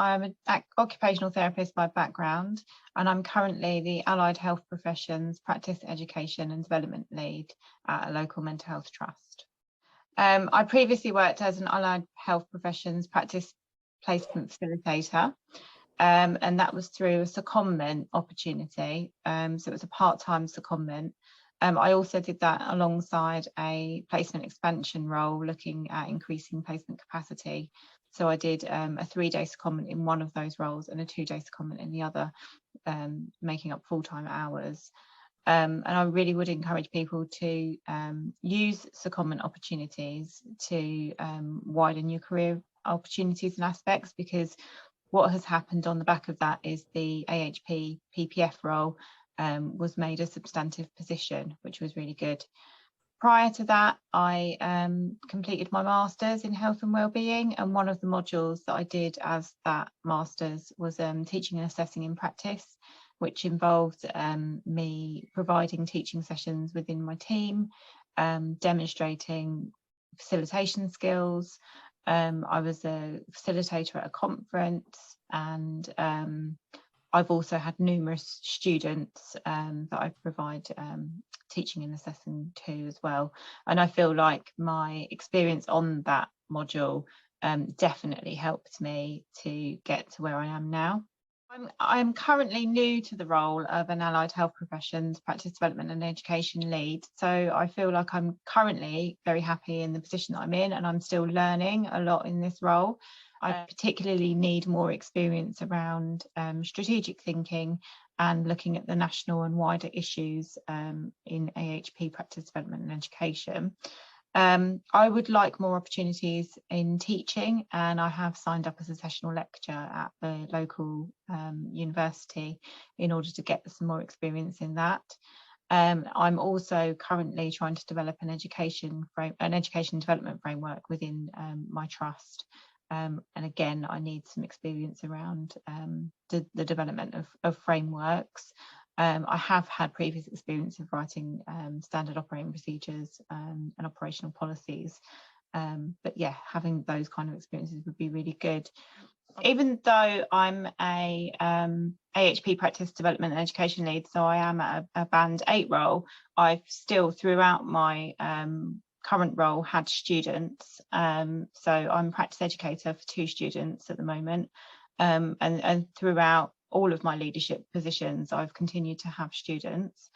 I'm an occupational therapist by background, and I'm currently the Allied Health Professions Practice Education and Development Lead at a local mental health trust. I previously worked as an Allied Health Professions Practice Placement Facilitator, and that was through a secondment opportunity. So it was a part-time secondment. I also did that alongside a placement expansion role looking at increasing placement capacity. So I did a 3-day secondment in one of those roles and a 2-day secondment in the other, making up full-time hours. And I really would encourage people to use secondment opportunities to widen your career opportunities and aspects, because what has happened on the back of that is the AHP PPF role was made a substantive position, which was really good. Prior to that, I completed my Masters in Health and Wellbeing, and one of the modules that I did as that Masters was Teaching and Assessing in Practice, which involved me providing teaching sessions within my team, demonstrating facilitation skills. I was a facilitator at a conference, and I've also had numerous students that I provide teaching and assessing to as well. And I feel like my experience on that module definitely helped me to get to where I am now. I'm currently new to the role of an Allied Health Professions Practice Development and Education Lead. So I feel like I'm currently very happy in the position that I'm in, and I'm still learning a lot in this role. I particularly need more experience around strategic thinking and looking at the national and wider issues in AHP Practice Development and Education. I would like more opportunities in teaching, and I have signed up as a sessional lecturer at the local university in order to get some more experience in that. I'm also currently trying to develop an education development framework within my trust. And again, I need some experience around the development of frameworks. I have had previous experience of writing standard operating procedures and operational policies. But yeah, having those kind of experiences would be really good. Even though I'm a AHP Practice Development and Education Lead, so I am at a Band 8 role, I've still throughout my current role had students. So I'm practice educator for 2 students at the moment, and throughout all of my leadership positions I've continued to have students,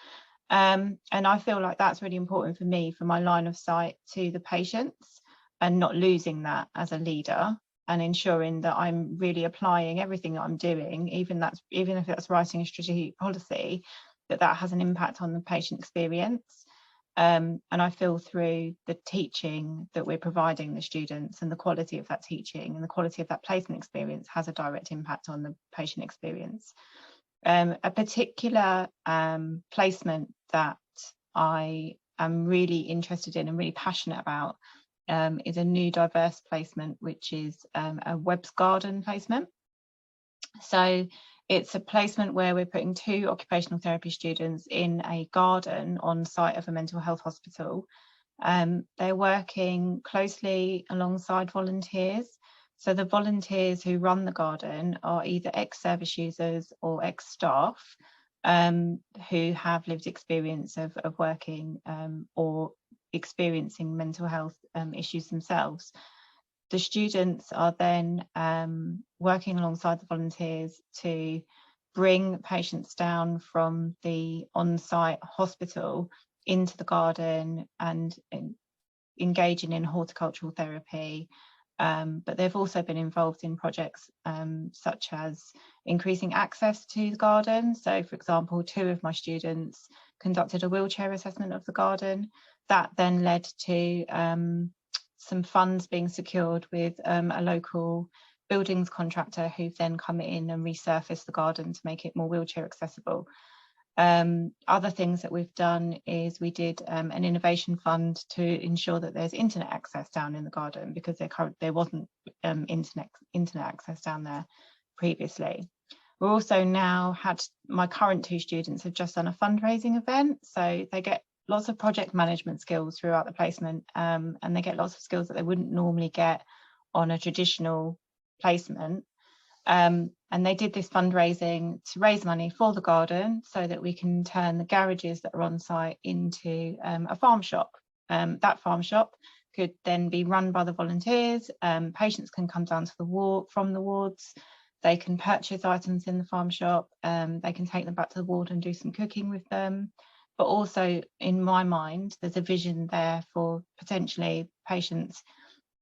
and I feel like that's really important for me, for my line of sight to the patients, and not losing that as a leader, and ensuring that I'm really applying everything that I'm doing, even if that's writing a strategic policy, that has an impact on the patient experience. And I feel through the teaching that we're providing the students, and the quality of that teaching and the quality of that placement experience has a direct impact on the patient experience. A particular placement that I am really interested in and really passionate about is a new diverse placement, which is a Webb's Garden placement. So it's a placement where we're putting 2 occupational therapy students in a garden on site of a mental health hospital. They're working closely alongside volunteers. So the volunteers who run the garden are either ex-service users or ex-staff who have lived experience of working or experiencing mental health issues themselves. The students are then working alongside the volunteers to bring patients down from the on-site hospital into the garden and engaging in horticultural therapy. But they've also been involved in projects such as increasing access to the garden. So, for example, 2 of my students conducted a wheelchair assessment of the garden. That then led to some funds being secured with a local buildings contractor, who've then come in and resurfaced the garden to make it more wheelchair accessible. Other things that we've done is we did an innovation fund to ensure that there's internet access down in the garden, because there wasn't internet access down there previously. We're also now my current 2 students have just done a fundraising event, so they get lots of project management skills throughout the placement, and they get lots of skills that they wouldn't normally get on a traditional placement. And they did this fundraising to raise money for the garden so that we can turn the garages that are on site into a farm shop. That farm shop could then be run by the volunteers. Patients can come down to the ward from the wards. They can purchase items in the farm shop. They can take them back to the ward and do some cooking with them. But also, in my mind, there's a vision there for potentially patients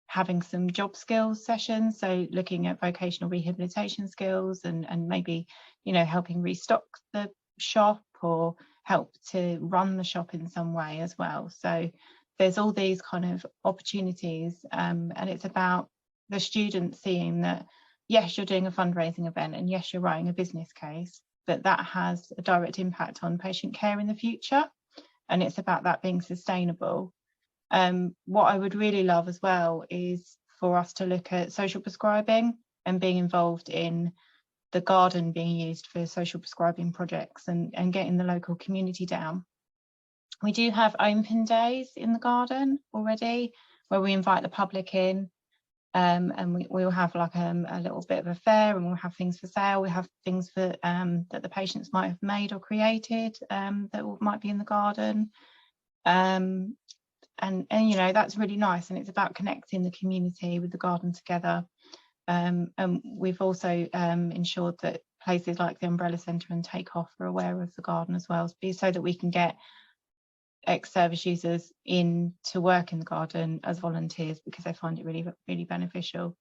having some job skills sessions, so looking at vocational rehabilitation skills and maybe, you know, helping restock the shop or help to run the shop in some way as well. So there's all these kind of opportunities, and it's about the students seeing that, yes, you're doing a fundraising event and yes, you're writing a business case, but that has a direct impact on patient care in the future, and it's about that being sustainable. What I would really love as well is for us to look at social prescribing and being involved in the garden being used for social prescribing projects and getting the local community down. We do have open days in the garden already where we invite the public in, and we'll have like a little bit of a fair, and we'll have things for sale. We have things for that the patients might have made or created that might be in the garden. And you know, that's really nice, and it's about connecting the community with the garden together. And we've also ensured that places like the Umbrella Centre and Take Off are aware of the garden as well, so that we can get ex-service users in to work in the garden as volunteers because they find it really, really beneficial.